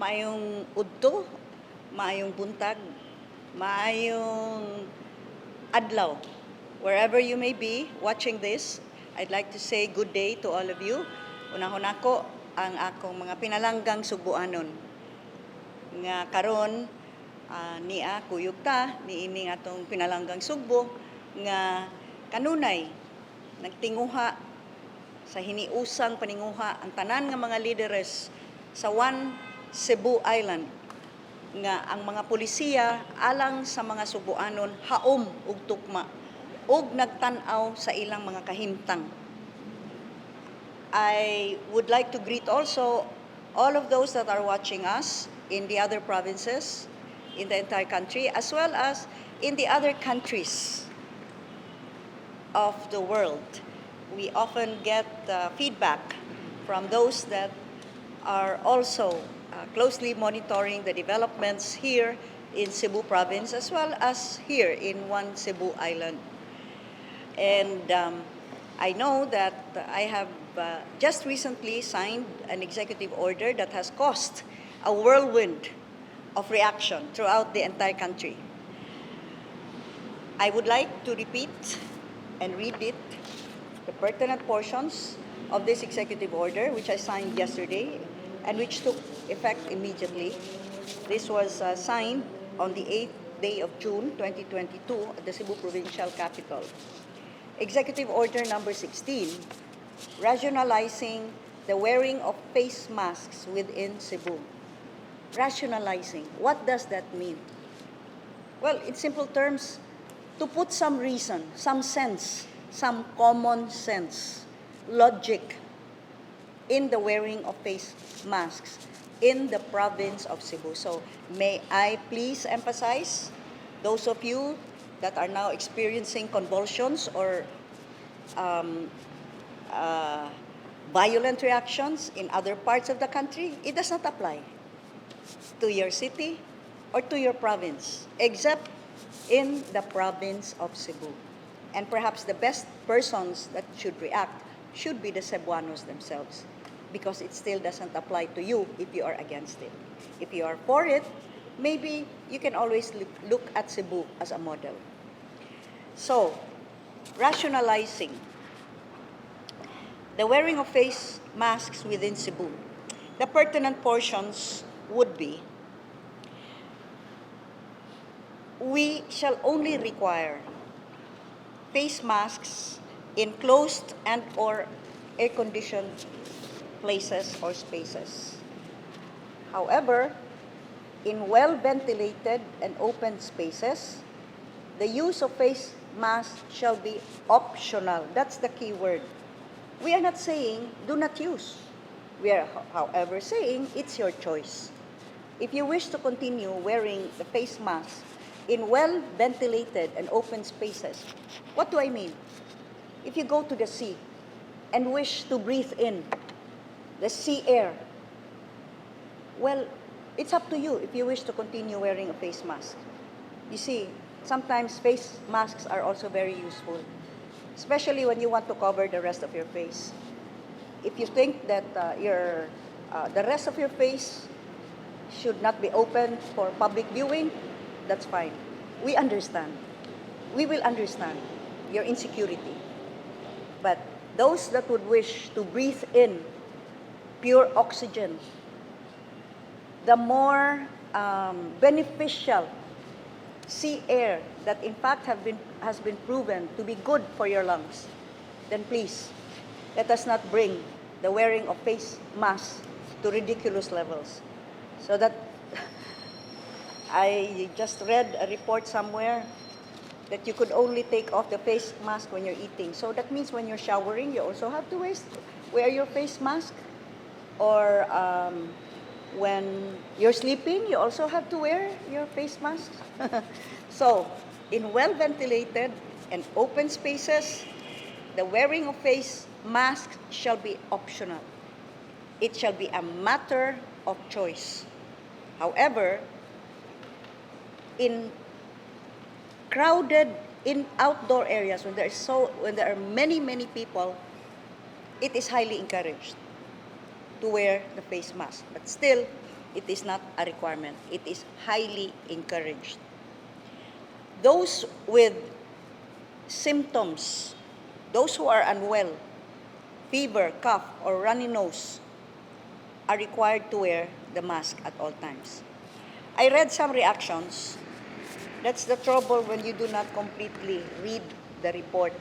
maayong udto, maayong buntag, maayong adlaw. Wherever you may be watching this, I'd like to say good day to all of you. Unahon ako ang akong mga pinalanggang Subuanon. Nga karon niya kuyog ta niini atong pinalanggang Sugbo nga kanunay nagtinguha sa hiniusang paninguha ang tanan nga mga leaders sa One Cebu Island nga ang mga pulisiya alang sa mga Subuanon haom ug tukma ug nagtan-aw sa ilang mga kahimtang. I would like to greet also all of those that are watching us in the other provinces, in the entire country, as well as in the other countries of the world. We often get feedback from those that are also closely monitoring the developments here in Cebu province as well as here in One Cebu Island. And I know that I have just recently signed an executive order that has caused a whirlwind of reaction throughout the entire country. I would like to repeat and read it, the pertinent portions of this executive order, which I signed yesterday and which took effect immediately. This was signed on the 8th day of June 2022 at the Cebu Provincial Capital. Executive Order number 16, rationalizing the wearing of face masks within Cebu. Rationalizing, what does that mean? Well, in simple terms, to put some reason, some sense, some common sense, logic in the wearing of face masks in the province of Cebu. So may I please emphasize, those of you that are now experiencing convulsions or violent reactions in other parts of the country, it does not apply to your city or to your province, except in the province of Cebu. And perhaps the best persons that should react should be the Cebuanos themselves, because it still doesn't apply to you if you are against it. If you are for it, maybe you can always look at Cebu as a model. So, rationalizing the wearing of face masks within Cebu. The pertinent portions would be, we shall only require face masks in closed and or air-conditioned places or spaces. However, in well-ventilated and open spaces, the use of face masks shall be optional. That's the key word. We are not saying do not use. We are, however, saying it's your choice. If you wish to continue wearing the face mask in well-ventilated and open spaces, what do I mean? If you go to the sea and wish to breathe in the sea air, well, it's up to you if you wish to continue wearing a face mask. You see, sometimes face masks are also very useful, especially when you want to cover the rest of your face. If you think that the rest of your face should not be open for public viewing, that's fine. We understand. We will understand your insecurity. But those that would wish to breathe in pure oxygen, the more beneficial sea air that in fact has been proven to be good for your lungs, then please, let us not bring the wearing of face masks to ridiculous levels. So that I just read a report somewhere that you could only take off the face mask when you're eating. So that means when you're showering, you also have to wear your face mask. Or when you're sleeping, you also have to wear your face mask. So, in well-ventilated and open spaces, the wearing of face masks shall be optional. It shall be a matter of choice. However, in crowded in outdoor areas when there are many people, it is highly encouraged to wear the face mask. But still, It is not a requirement. It is highly encouraged. Those with symptoms, those who are unwell, fever, cough, or runny nose, are required to wear the mask at all times. I read some reactions. That's the trouble when you do not completely read the report.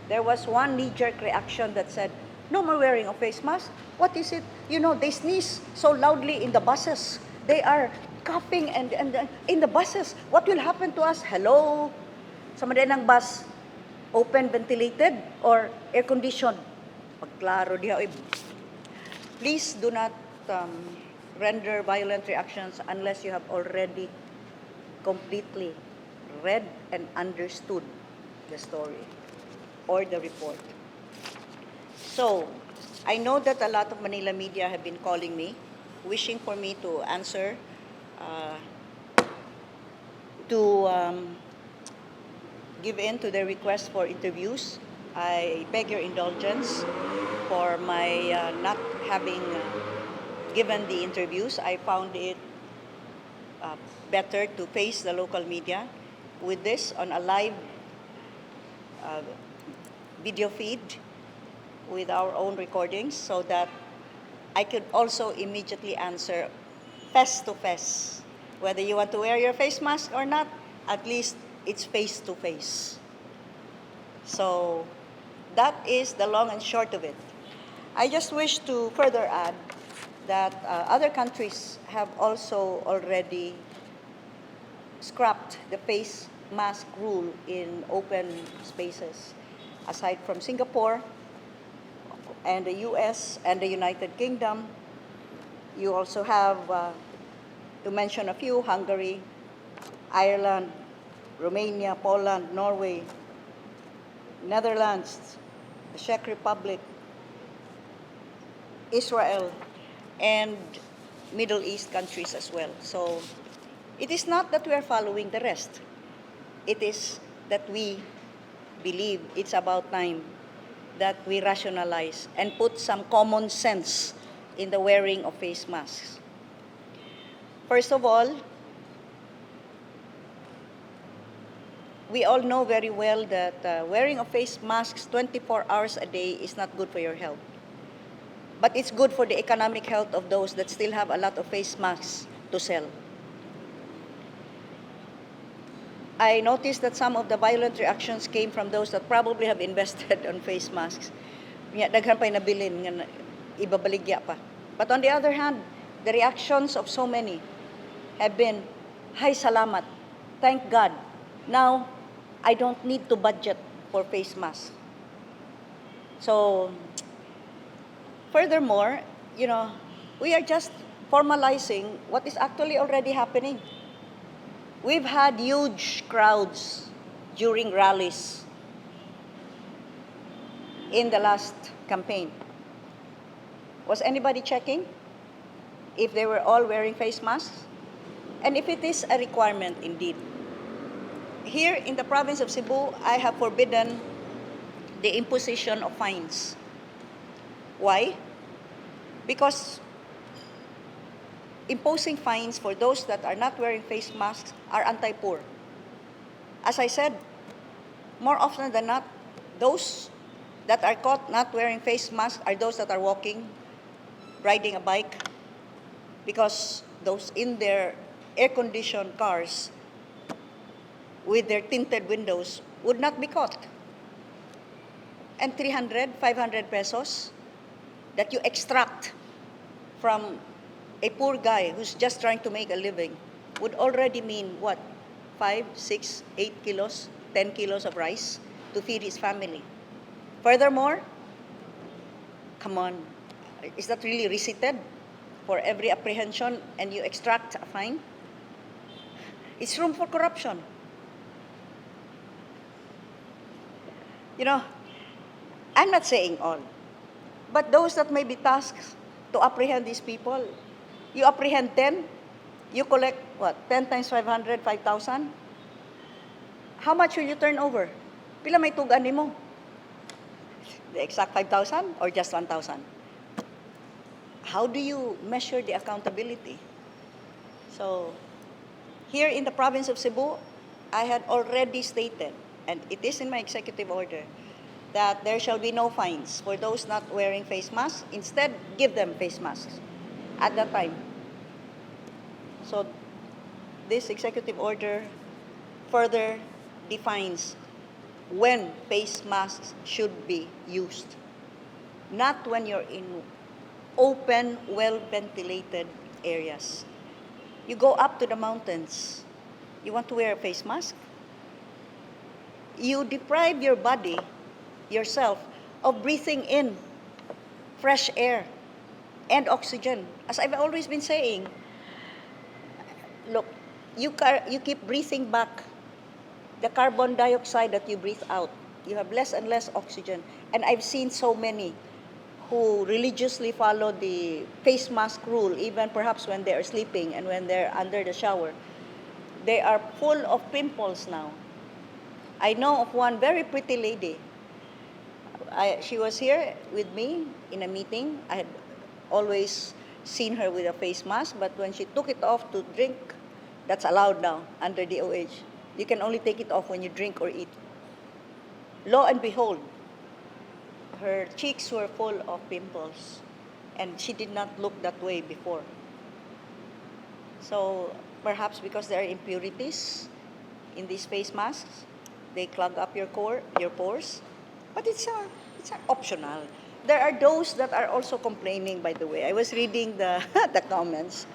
There was one knee-jerk reaction that said, no more wearing a face mask. What is it? You know, they sneeze so loudly in the buses. They are coughing and in the buses. What will happen to us? Hello? Sa ng bus, open ventilated or air conditioned? Pagklaro diha, please do not render violent reactions unless you have already completely read and understood the story or the report. So, I know that a lot of Manila media have been calling me, wishing for me to answer, give in to their request for interviews. I beg your indulgence for my not having given the interviews. I found it better to face the local media with this on a live video feed with our own recordings so that I could also immediately answer face to face. Whether you want to wear your face mask or not, at least it's face to face. So that is the long and short of it. I just wish to further add that other countries have also already scrapped the face mask rule in open spaces. Aside from Singapore and the US and the United Kingdom, you also have, to mention a few, Hungary, Ireland, Romania, Poland, Norway, Netherlands, the Czech Republic, Israel, and Middle East countries as well. So it is not that we are following the rest. It is that we believe it's about time that we rationalize and put some common sense in the wearing of face masks. First of all, we all know very well that wearing of face masks 24 hours a day is not good for your health. But it's good for the economic health of those that still have a lot of face masks to sell. I noticed that some of the violent reactions came from those that probably have invested on face masks. Daghan pa'y nabilin, nga ibabaligya pa. But on the other hand, the reactions of so many have been, "Hay, salamat, thank God. Now, I don't need to budget for face masks." So, furthermore, we are just formalizing what is actually already happening. We've had huge crowds during rallies in the last campaign. Was anybody checking if they were all wearing face masks? And if it is a requirement indeed. Here in the province of Cebu, I have forbidden the imposition of fines. Why? Because imposing fines for those that are not wearing face masks are anti-poor. As I said, more often than not, those that are caught not wearing face masks are those that are walking, riding a bike, because those in their air-conditioned cars with their tinted windows would not be caught. And 300, 500 pesos that you extract from a poor guy who's just trying to make a living would already mean what? 5, 6, 8 kilos, 10 kilos of rice to feed his family. Furthermore, come on, is that really receipted for every apprehension and you extract a fine? It's room for corruption. I'm not saying all, but those that may be tasked to apprehend these people, you apprehend 10, you collect what? 10 times 500, 5,000? How much will you turn over? Pila may tugan nimo? The exact 5,000 or just 1,000? how do you measure the accountability? So here in the province of Cebu, I had already stated, and it is in my executive order, that there shall be no fines for those not wearing face masks. Instead, give them face masks at that time. So this executive order further defines when face masks should be used. Not when you're in open, well-ventilated areas. You go up to the mountains, you want to wear a face mask? You deprive your body, yourself, of breathing in fresh air and oxygen. As I've always been saying, look, you keep breathing back the carbon dioxide that you breathe out. You have less and less oxygen. And I've seen so many who religiously follow the face mask rule, even perhaps when they are sleeping and when they're under the shower. They are full of pimples now. I know of one very pretty lady. She was here with me in a meeting. I had always seen her with a face mask, but when she took it off to drink, that's allowed now under DOH. You can only take it off when you drink or eat. Lo and behold, her cheeks were full of pimples, and she did not look that way before. So perhaps because there are impurities in these face masks, they clog up your pores. But it's optional. There are those that are also complaining, by the way. I was reading the comments.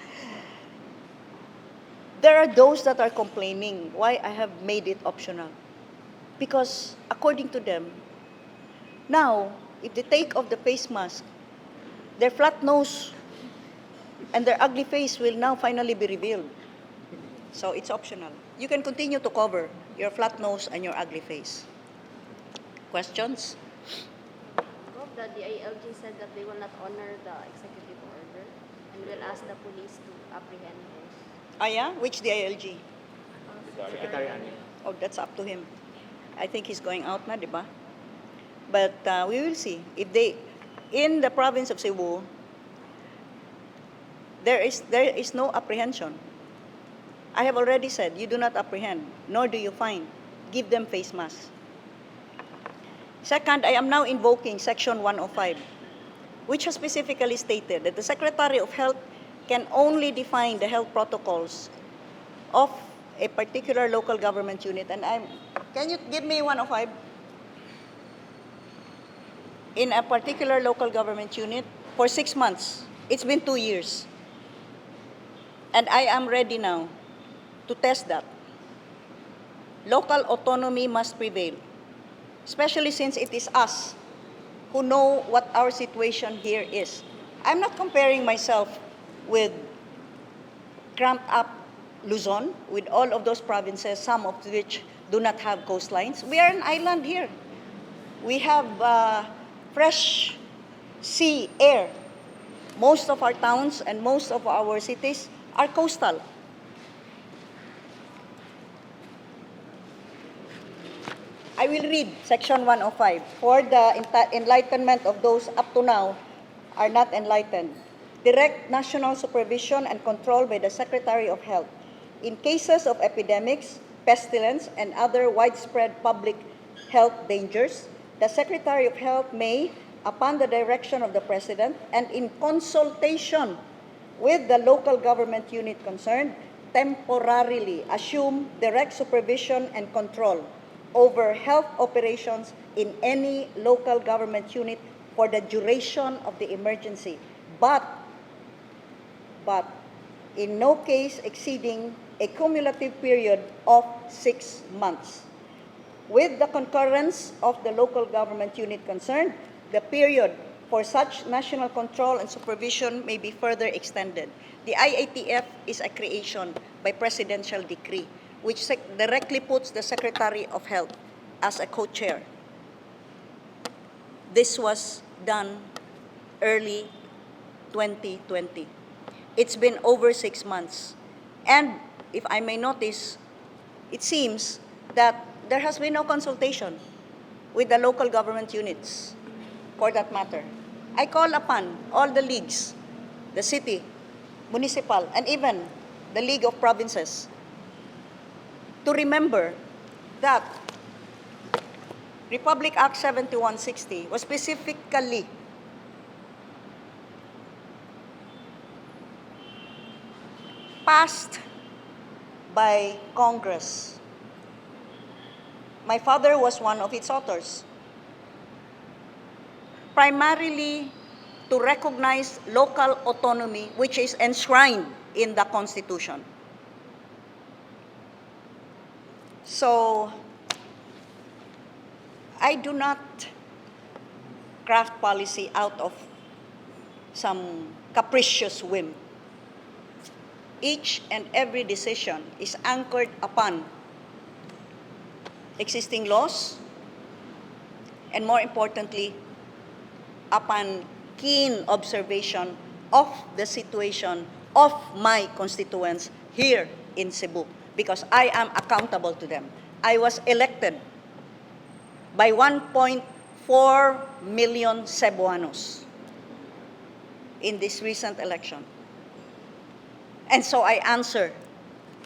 There are those that are complaining why I have made it optional. Because according to them, now, if they take off the face mask, their flat nose and their ugly face will now finally be revealed. So it's optional. You can continue to cover your flat nose and your ugly face. Questions? The DILG said that they will not honor the executive order and will ask the police to apprehend those. Ah, yeah? Which DILG? Secretary Ani. Oh, that's up to him. I think he's going out na, di ba? But we will see. If they, in the province of Cebu, there is no apprehension. I have already said, you do not apprehend, nor do you fine. Give them face masks. Second, I am now invoking Section 105, which has specifically stated that the Secretary of Health can only define the health protocols of a particular local government unit. And can you give me 105? In a particular local government unit for 6 months. It's been 2 years. And I am ready now to test that. Local autonomy must prevail, especially since it is us who know what our situation here is. I'm not comparing myself with cramped up Luzon, with all of those provinces, some of which do not have coastlines. We are an island here. We have fresh sea air. Most of our towns and most of our cities are coastal. I will read Section 105 for the enlightenment of those up to now are not enlightened. Direct national supervision and control by the Secretary of Health. In cases of epidemics, pestilence, and other widespread public health dangers, the Secretary of Health may, upon the direction of the President and in consultation with the local government unit concerned, temporarily assume direct supervision and control over health operations in any local government unit for the duration of the emergency, but in no case exceeding a cumulative period of 6 months. With the concurrence of the local government unit concerned, the period for such national control and supervision may be further extended. The IATF is a creation by presidential decree, which directly puts the Secretary of Health as a co-chair. This was done early 2020. It's been over 6 months. And if I may notice, it seems that there has been no consultation with the local government units for that matter. I call upon all the leagues the city, municipal, and even the League of Provinces to remember that Republic Act 7160 was specifically passed by Congress. My father was one of its authors, primarily to recognize local autonomy, which is enshrined in the Constitution. So, I do not craft policy out of some capricious whim. Each and every decision is anchored upon existing laws and, more importantly, upon keen observation of the situation of my constituents here in Cebu, because I am accountable to them. I was elected by 1.4 million Cebuanos in this recent election. And so I answer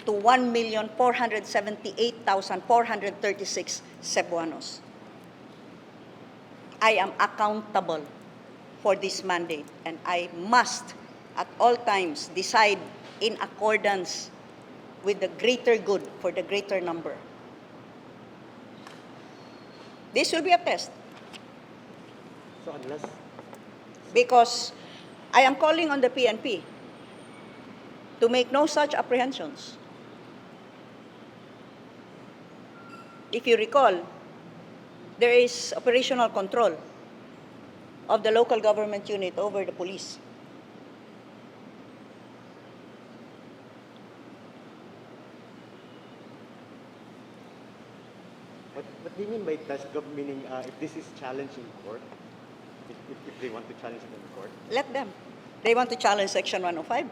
to 1,478,436 Cebuanos. I am accountable for this mandate, and I must at all times decide in accordance with the greater good for the greater number. This will be a test, So unless, because I am calling on the PNP to make no such apprehensions. If you recall, there is operational control of the local government unit over the police. what do you mean by test gov? Meaning, if this is challenged in court, if they want to challenge it in court, Let them. They want to challenge Section 105.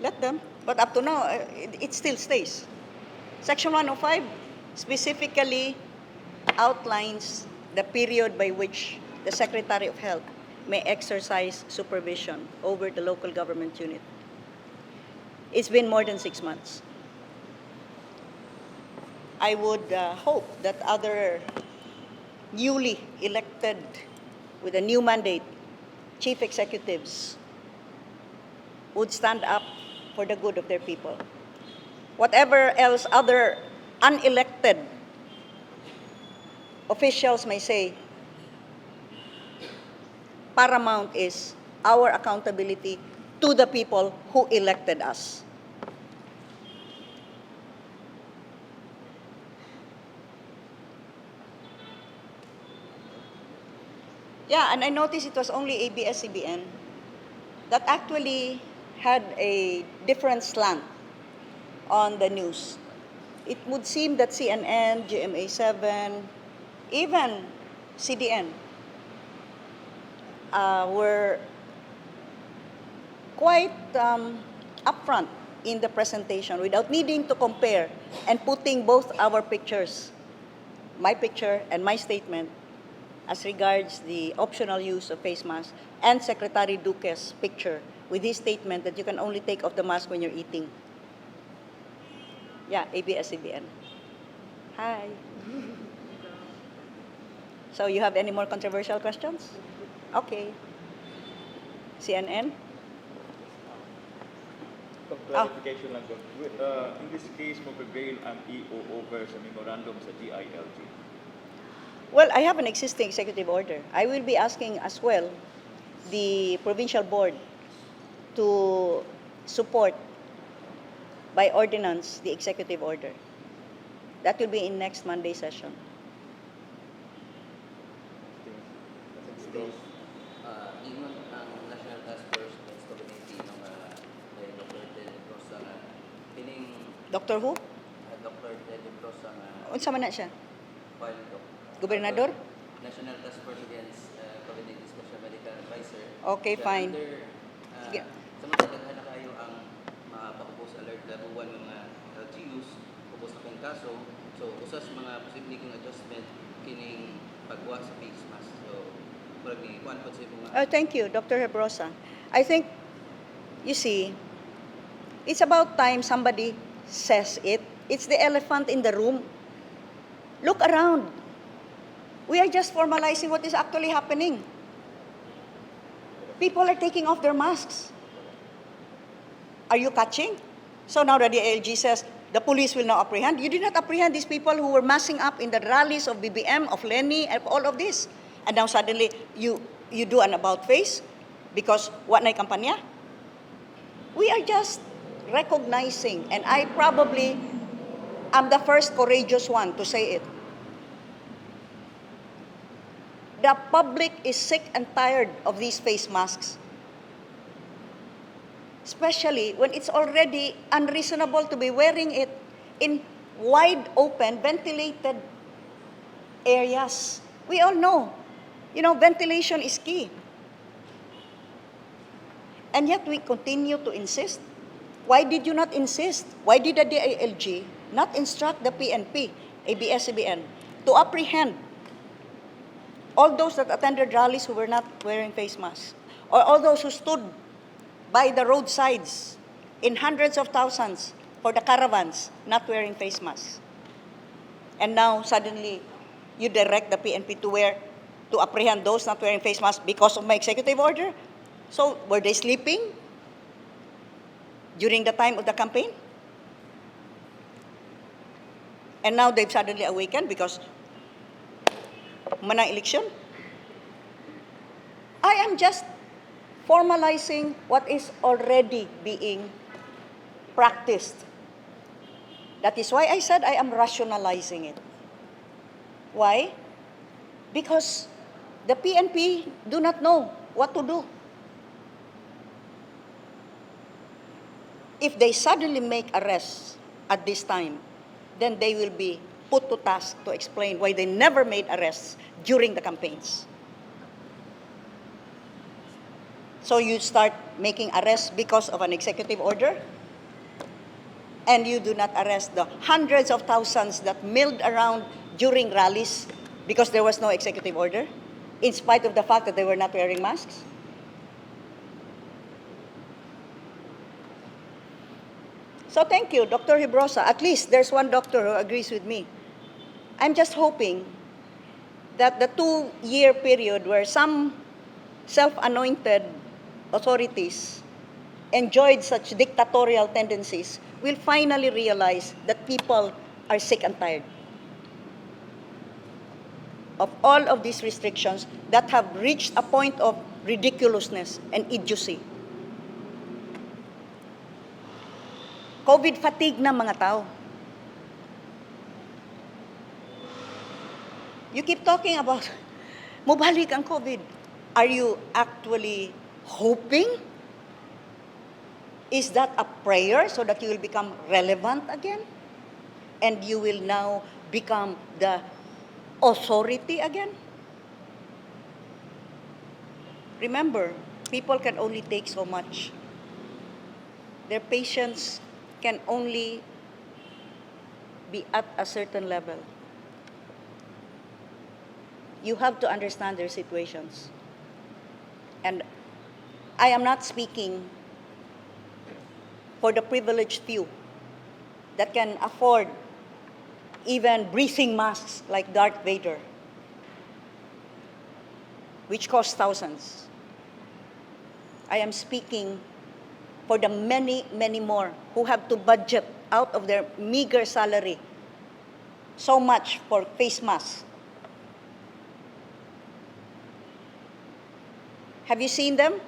Let them. But up to now, it still stays. Section 105 specifically outlines the period by which the Secretary of Health may exercise supervision over the local government unit. It's been more than 6 months. I would hope that other newly elected with a new mandate chief executives would stand up for the good of their people. Whatever else other unelected officials may say, paramount is our accountability to the people who elected us. Yeah, and I noticed it was only ABS-CBN that actually had a different slant on the news. It would seem that CNN, GMA7, even CDN were quite upfront in the presentation without needing to compare and putting both our pictures, my picture and my statement, as regards the optional use of face masks, and Secretary Duque's picture with his statement that you can only take off the mask when you're eating. Yeah, ABS-CBN. Hi. So you have any more controversial questions? Okay. CNN? Clarification lang ko. In this case, mag-bail ang EO over sa memorandum sa GILG. Well, I have an existing executive order. I will be asking as well the provincial board to support by ordinance the executive order. That will be in next Monday session. Ingon ang National Task Force against COVID-19 ng kay Dr. Teddy Cruz ang pining Dr. Who? Dr. Teddy Cruz ang Unsa man na siya? file ko. Gobernador? National Task Force against COVID-19 Special Medical Advisor. Okay, Siya fine. Under, Sige. sa mga daghan na kayo ang mapakupos alert level 1 ng mga LGUs, kupos na kong kaso. So, usas mga posibleng adjustment kining pagwa sa face mask. So, murag ni kuan po sa mga Thank you, Dr. Hebrosa. I think, you see, it's about time somebody says it. It's the elephant in the room. Look around. We are just formalizing what is actually happening. People are taking off their masks. Are you catching? So now that the ALG says the police will now apprehend, you did not apprehend these people who were massing up in the rallies of BBM, of Lenny, and all of this. And now suddenly you do an about face because what na kampanya? We are just recognizing, and I probably am the first courageous one to say it. The public is sick and tired of these face masks. Especially when it's already unreasonable to be wearing it in wide open, ventilated areas. We all know, ventilation is key. And yet we continue to insist. Why did you not insist? Why did the DILG not instruct the PNP, ABS-CBN, to apprehend all those that attended rallies who were not wearing face masks? Or all those who stood by the roadsides in hundreds of thousands for the caravans not wearing face masks? And now suddenly you direct the PNP to apprehend those not wearing face masks because of my executive order? So were they sleeping during the time of the campaign? And now they've suddenly awakened because manang election? I am just formalizing what is already being practiced. That is why I said I am rationalizing it. Why? Because the PNP do not know what to do. If they suddenly make arrests at this time, then they will be put to task to explain why they never made arrests during the campaigns. So you start making arrests because of an executive order, and you do not arrest the hundreds of thousands that milled around during rallies because there was no executive order, in spite of the fact that they were not wearing masks. So thank you, Dr. Hibrosa. At least there's one doctor who agrees with me. I'm just hoping that the 2-year period where some self-anointed authorities enjoyed such dictatorial tendencies will finally realize that people are sick and tired of all of these restrictions that have reached a point of ridiculousness and idiocy. COVID fatigue na mga tao. You keep talking about, mubalik ang COVID. Are you actually hoping? Is that a prayer so that you will become relevant again? And you will now become the authority again? Remember, people can only take so much. Their patience can only be at a certain level. You have to understand their situations. And I am not speaking for the privileged few that can afford even breathing masks like Darth Vader, which cost thousands. I am speaking for the many, many more who have to budget out of their meager salary so much for face masks. Have you seen them?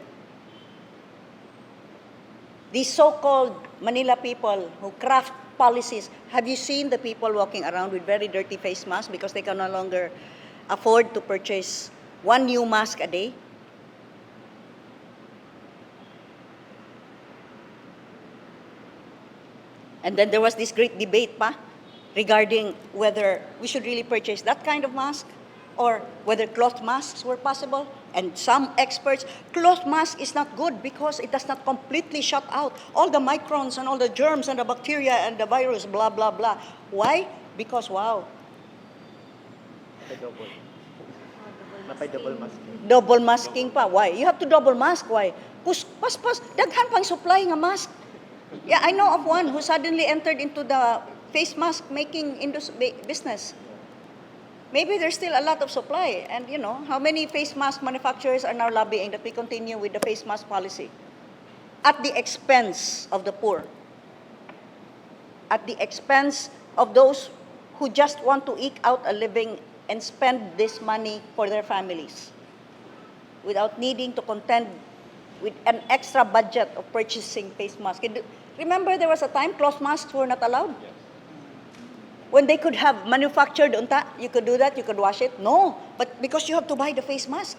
These so-called Manila people who craft policies, have you seen the people walking around with very dirty face masks because they can no longer afford to purchase one new mask a day? And then there was this great debate regarding whether we should really purchase that kind of mask or whether cloth masks were possible. And some experts, cloth mask is not good because it does not completely shut out all the microns and all the germs and the bacteria and the virus, blah, blah, blah. Why? Because, wow. Napay double masking. Double masking pa. Why? You have to double mask. Why? Paspas, daghan pang supply nga mask. Yeah, I know of one who suddenly entered into the face mask making business. Maybe there's still a lot of supply. And you know, how many face mask manufacturers are now lobbying that we continue with the face mask policy? At the expense of the poor. At the expense of those who just want to eke out a living and spend this money for their families without needing to contend with an extra budget of purchasing face masks. Remember there was a time cloth masks were not allowed? When they could have manufactured unta, you could do that, you could wash it. No, but because you have to buy the face mask.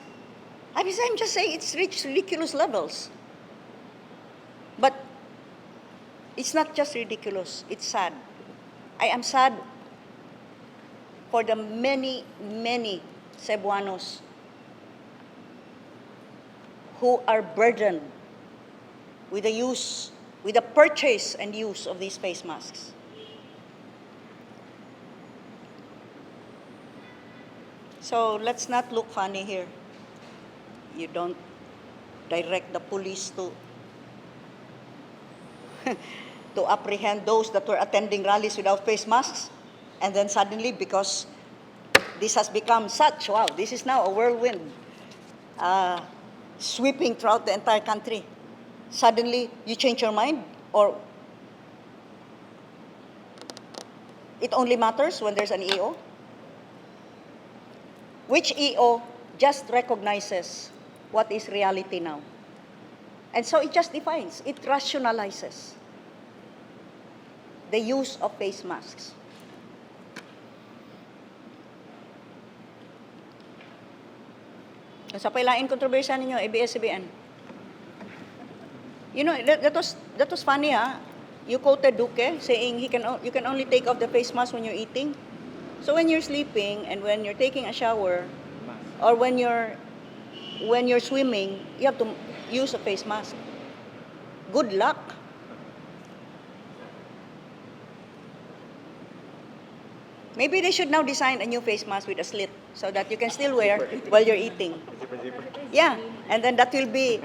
I'm just saying it's reached ridiculous levels. But it's not just ridiculous, it's sad. I am sad for the many, many Cebuanos who are burdened with the purchase and use of these face masks. So let's not look funny here. You don't direct the police to to apprehend those that were attending rallies without face masks. And then suddenly, because this has become such, wow, this is now a whirlwind sweeping throughout the entire country. Suddenly, you change your mind? Or it only matters when there's an EO? Which EO just recognizes what is reality now. And so it just defines, it rationalizes the use of face masks. Sa pailain kontrobersya ninyo, ABS-CBN. You know, that was funny, ha? You quoted Duque saying you can only take off the face mask when you're eating. So when you're sleeping and when you're taking a shower or when you're swimming, you have to use a face mask. Good luck. Maybe they should now design a new face mask with a slit so that you can still wear while you're eating. Yeah, and then that will be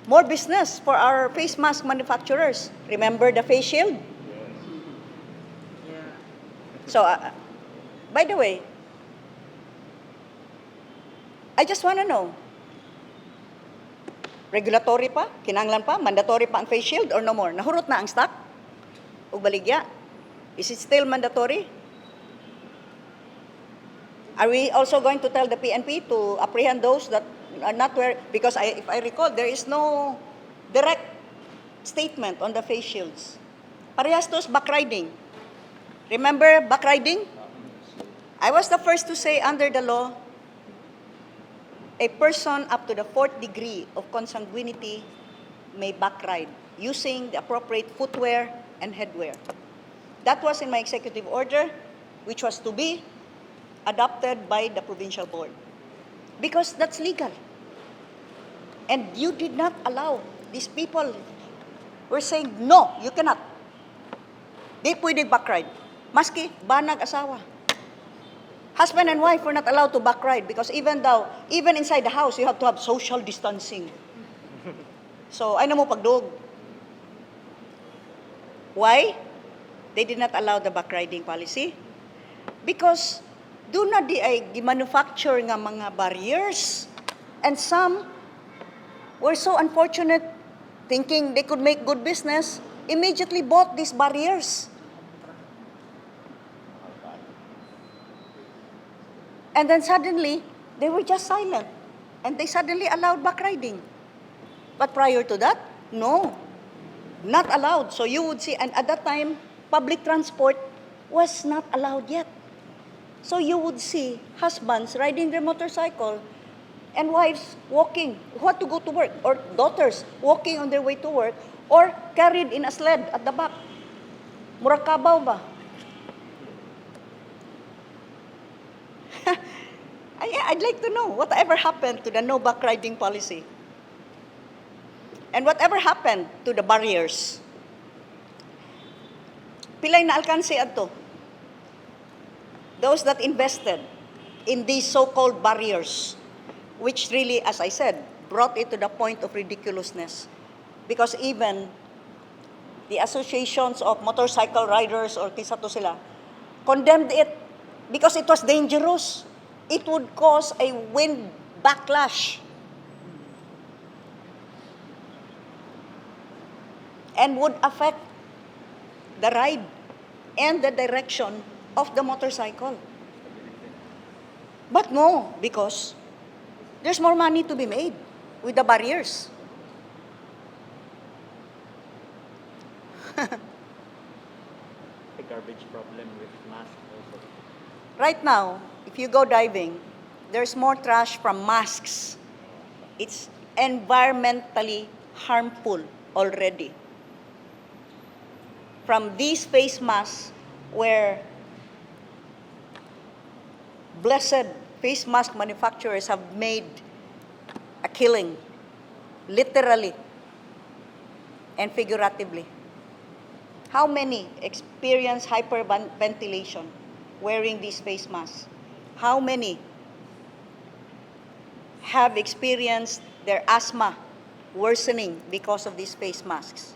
more business for our face mask manufacturers. Remember the face shield? Yeah. So, by the way, I just want to know, regulatory pa? Kinanglan pa? Mandatory pa ang face shield or no more? Nahurot na ang stock? O baligya? Is it still mandatory? Are we also going to tell the PNP to apprehend those that are not wearing? Because if I recall, there is no direct statement on the face shields. Parehas tos backriding. Remember backriding? I was the first to say under the law, a person up to the 4th degree of consanguinity may backride using the appropriate footwear and headwear. That was in my executive order, which was to be adopted by the provincial board. Because that's legal. And you did not allow these people were saying, no, you cannot. Di pwede backride. Maski banag asawa. Husband and wife were not allowed to backride because even inside the house, you have to have social distancing. So, ay na mo pagdog. Why? They did not allow the backriding policy. Because do na di ay manufacture nga mga barriers. And some were so unfortunate, thinking they could make good business, immediately bought these barriers. And then suddenly, they were just silent. And they suddenly allowed backriding. But prior to that, no, not allowed. So you would see, and at that time, public transport was not allowed yet. So you would see husbands riding their motorcycle and wives walking, who had to go to work, or daughters walking on their way to work, or carried in a sled at the back. Murakabaw ba? I'd like to know whatever happened to the no backriding policy. And whatever happened to the barriers. Pilay na alkanse adto. Those that invested in these so-called barriers, which really, as I said, brought it to the point of ridiculousness. Because even the associations of motorcycle riders or kisa to sila condemned it because it was dangerous. It would cause a wind backlash and would affect the ride and the direction of the motorcycle. But no, because there's more money to be made with the barriers. The garbage problem with masks also. Right now, if you go diving, there's more trash from masks. It's environmentally harmful already. From these face masks where blessed face mask manufacturers have made a killing, literally and figuratively. How many experience hyperventilation wearing these face masks? How many have experienced their asthma worsening because of these face masks?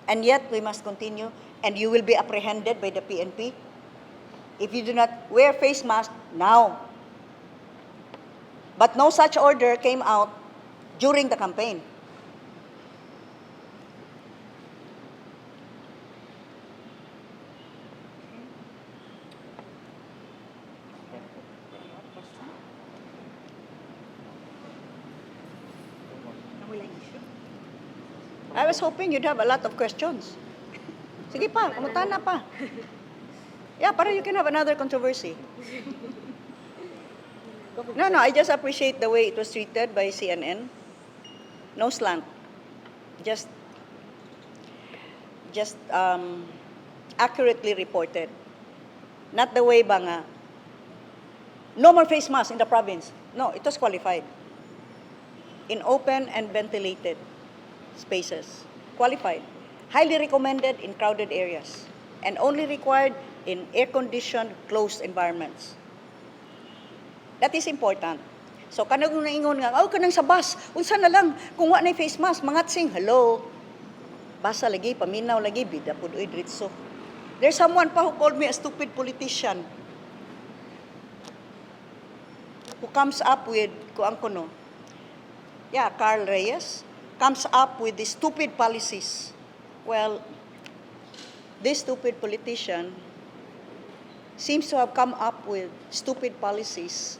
And yet we must continue, and you will be apprehended by the PNP if you do not wear face mask now. But no such order came out during the campaign. I was hoping you'd have a lot of questions. Sige pa, kumutan na pa. Yeah, para you can have another controversy. No, I just appreciate the way it was treated by CNN. No slant. Just accurately reported. Not the way ba nga, no more face masks in the province. No, it was qualified. In open and ventilated spaces. Qualified. Highly recommended in crowded areas. And only required in air-conditioned, closed environments. That is important. So, kanang naingon nga, kanang sa bus, unsa na lang, kung wa na face mask, mangatsing, hello, basa lagi, paminaw lagi, bida po do'y diritso. There's someone pa who called me a stupid politician who comes up with, kuang kuno, yeah, Carl Reyes, comes up with these stupid policies. Well, this stupid politician seems to have come up with stupid policies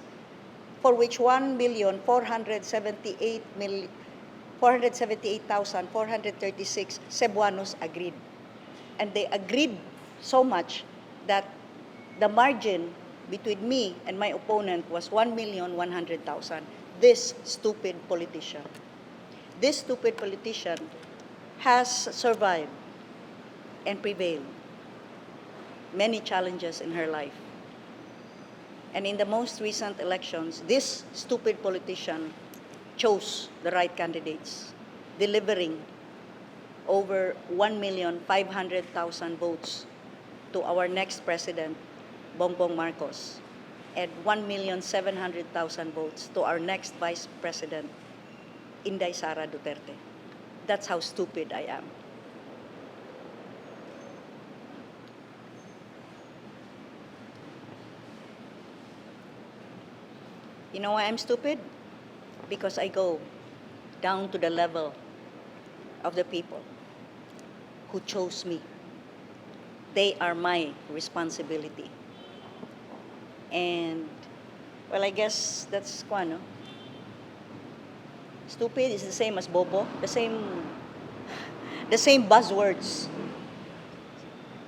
for which 478,436 Cebuanos agreed. And they agreed so much that the margin between me and my opponent was 1,100,000. This stupid politician. This stupid politician has survived and prevailed many challenges in her life. And in the most recent elections, this stupid politician chose the right candidates, delivering over 1,500,000 votes to our next president, Bongbong Marcos, and 1,700,000 votes to our next vice president, Inday Sara Duterte. That's how stupid I am. You know why I'm stupid? Because I go down to the level of the people who chose me. They are my responsibility. And, well, I guess that's no? Stupid is the same as bobo, the same buzzwords.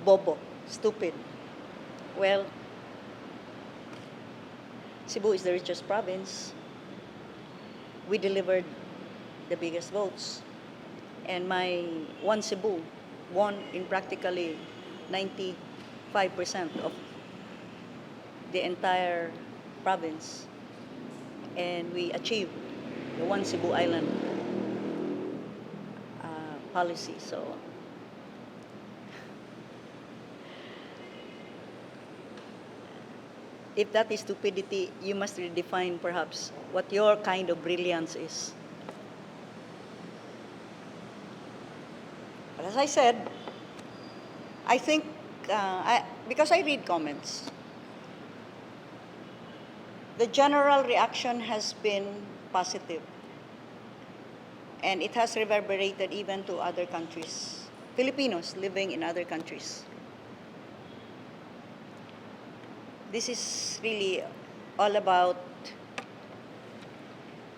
Bobo, stupid. Well, Cebu is the richest province. We delivered the biggest votes. And my one Cebu won in practically 95% of the entire province. And we achieved the one Cebu Island policy. So, if that is stupidity, you must redefine perhaps what your kind of brilliance is. But as I said, I think, because I read comments, the general reaction has been positive. And it has reverberated even to other countries, Filipinos living in other countries. This is really all about,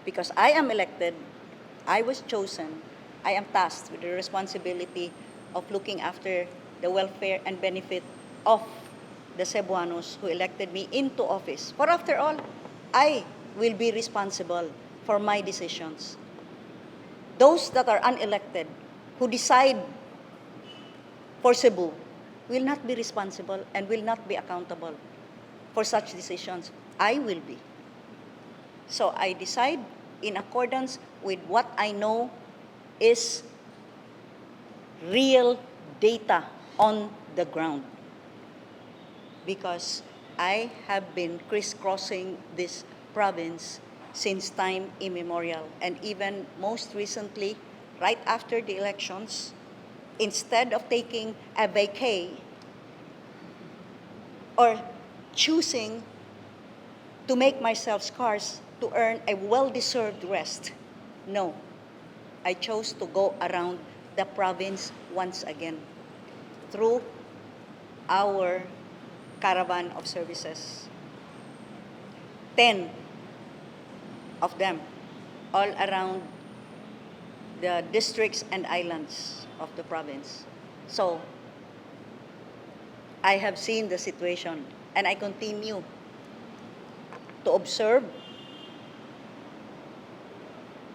because I am elected, I was chosen, I am tasked with the responsibility of looking after the welfare and benefit of the Cebuanos who elected me into office. For after all, I will be responsible for my decisions. Those that are unelected, who decide for Cebu, will not be responsible and will not be accountable for such decisions. I will be. So I decide in accordance with what I know is real data on the ground. Because I have been crisscrossing this province since time immemorial. And even most recently, right after the elections, instead of taking a vacay or choosing to make myself scarce to earn a well-deserved rest, no, I chose to go around the province once again through our caravan of services. 10 of them, all around the districts and islands of the province. So, I have seen the situation and I continue to observe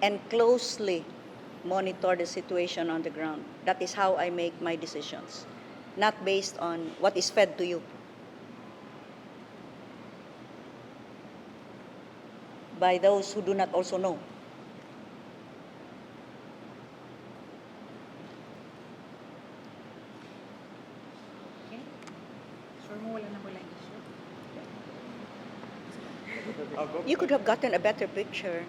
and closely monitor the situation on the ground. That is how I make my decisions, not based on what is fed to you. By those who do not also know. Okay? Sure mo wala na wala issue? You could have gotten a better picture.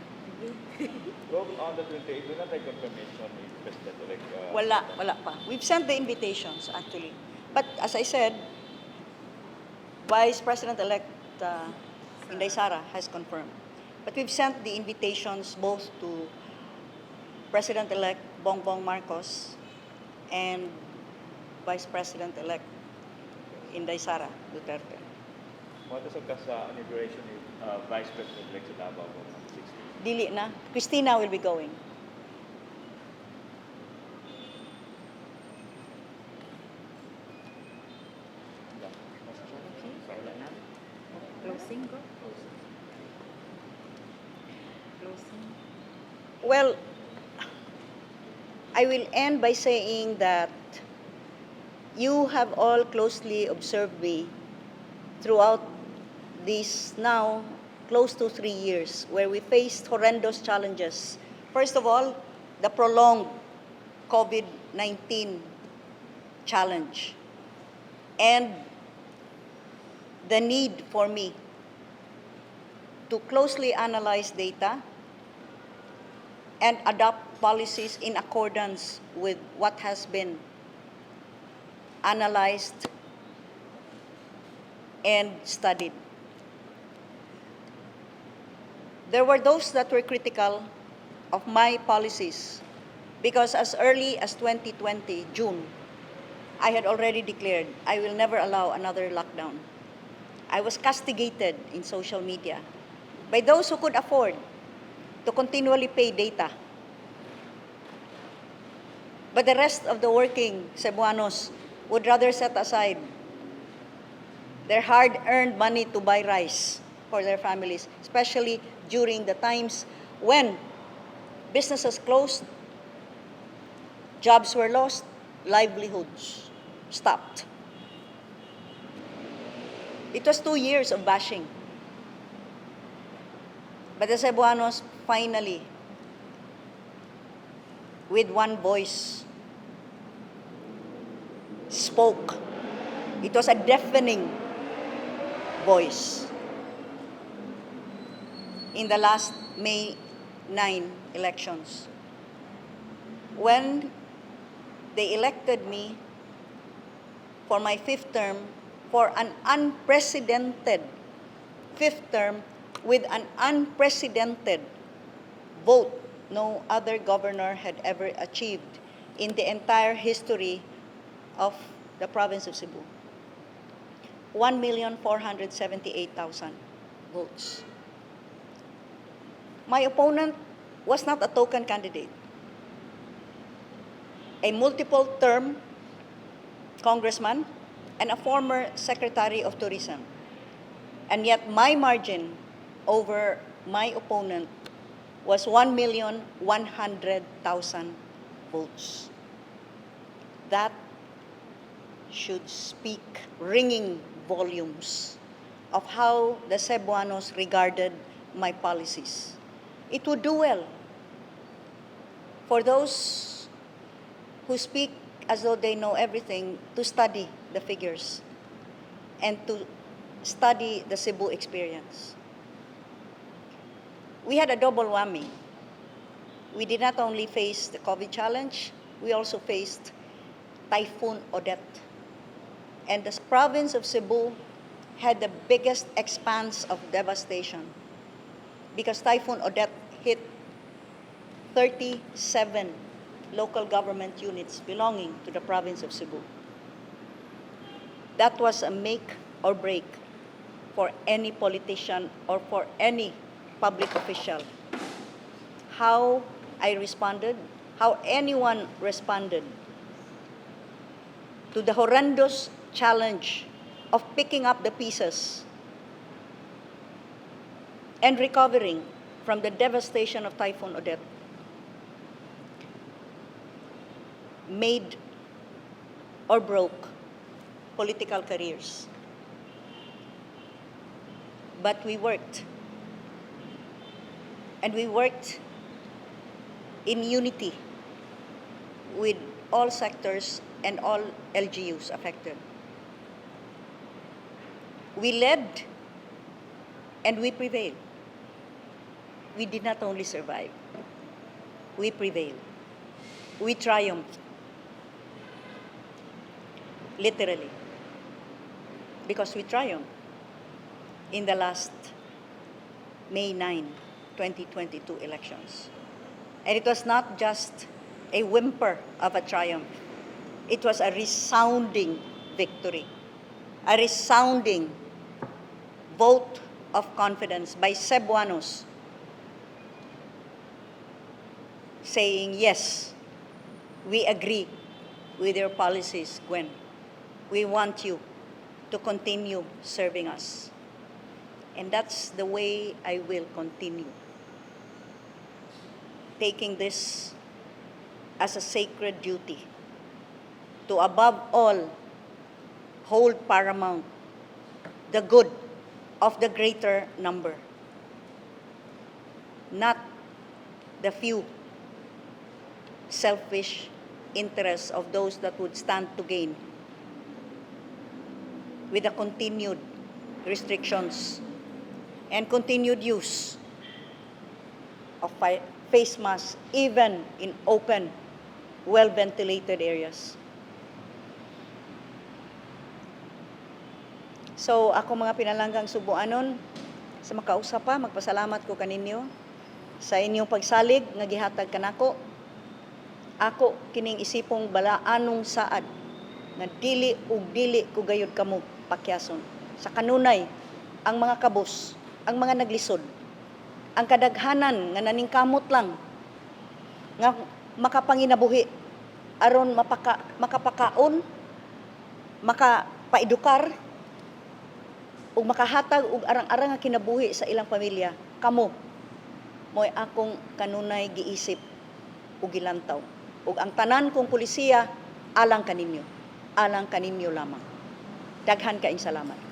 Gov, on the 28th, will not take confirmation if President-elect... Wala pa. We've sent the invitations, actually. But as I said, Vice President-elect Inday Sara has confirmed. But we've sent the invitations both to President-elect Bongbong Marcos and Vice President-elect Inday Sara Duterte. What is sa inauguration ni Vice President-elect sa Davao on 16th? Dili na. Christina will be going. Okay. Closing ko? Closing. Well, I will end by saying that you have all closely observed me throughout these now close to 3 years where we faced horrendous challenges. First of all, the prolonged COVID-19 challenge and the need for me to closely analyze data and adopt policies in accordance with what has been analyzed and studied. There were those that were critical of my policies because as early as 2020, June, I had already declared I will never allow another lockdown. I was castigated in social media by those who could afford to continually pay data. But the rest of the working Cebuanos would rather set aside their hard-earned money to buy rice for their families, especially during the times when businesses closed, jobs were lost, livelihoods stopped. It was 2 years of bashing. But the Cebuanos finally, with one voice, spoke. It was a deafening voice. in the last May 9 elections. When they elected me for my fifth term, for an unprecedented fifth term with an unprecedented vote no other governor had ever achieved in the entire history of the province of Cebu. 1,478,000 votes. My opponent was not a token candidate. A multiple-term congressman and a former Secretary of Tourism. And yet my margin over my opponent was 1,100,000 votes. That should speak ringing volumes of how the Cebuanos regarded my policies. It would do well for those who speak as though they know everything to study the figures and to study the Cebu experience. We had a double whammy. We did not only face the COVID challenge, we also faced Typhoon Odette. And the province of Cebu had the biggest expanse of devastation because Typhoon Odette hit 37 local government units belonging to the province of Cebu. That was a make or break for any politician or for any public official. How I responded, how anyone responded to the horrendous challenge of picking up the pieces and recovering from the devastation of Typhoon Odette made or broke political careers. But we worked. And we worked in unity with all sectors and all LGUs affected. We led and we prevailed. We did not only survive, we prevailed. We triumphed. Literally. Because we triumphed in the last May 9, 2022 elections. And it was not just a whimper of a triumph. It was a resounding victory, a resounding vote of confidence by Cebuanos saying, yes, we agree with your policies, Gwen. We want you to continue serving us. And that's the way I will continue. Taking this as a sacred duty to above all hold paramount the good of the greater number, not the few selfish interests of those that would stand to gain with the continued restrictions and continued use of face masks even in open, well-ventilated areas. So ako mga pinalanggang Cebuanon, sa makausap pa, magpasalamat ko kaninyo sa inyong pagsalig nga gihatag kanako. Ako kining isipong balaanong saad nga dili ug dili ko gayud kamo pakyason. Sa kanunay, ang mga kabos, ang mga naglisod, ang kadaghanan nga naningkamot lang nga makapanginabuhi aron makapakaon, makapaedukar ug makahatag og arang-arang nga kinabuhi sa ilang pamilya. Kamo mo'y akong kanunay giisip ug gilantaw. Ug ang tanan kong pulisiya alang kaninyo lamang. Daghan kaayong salamat.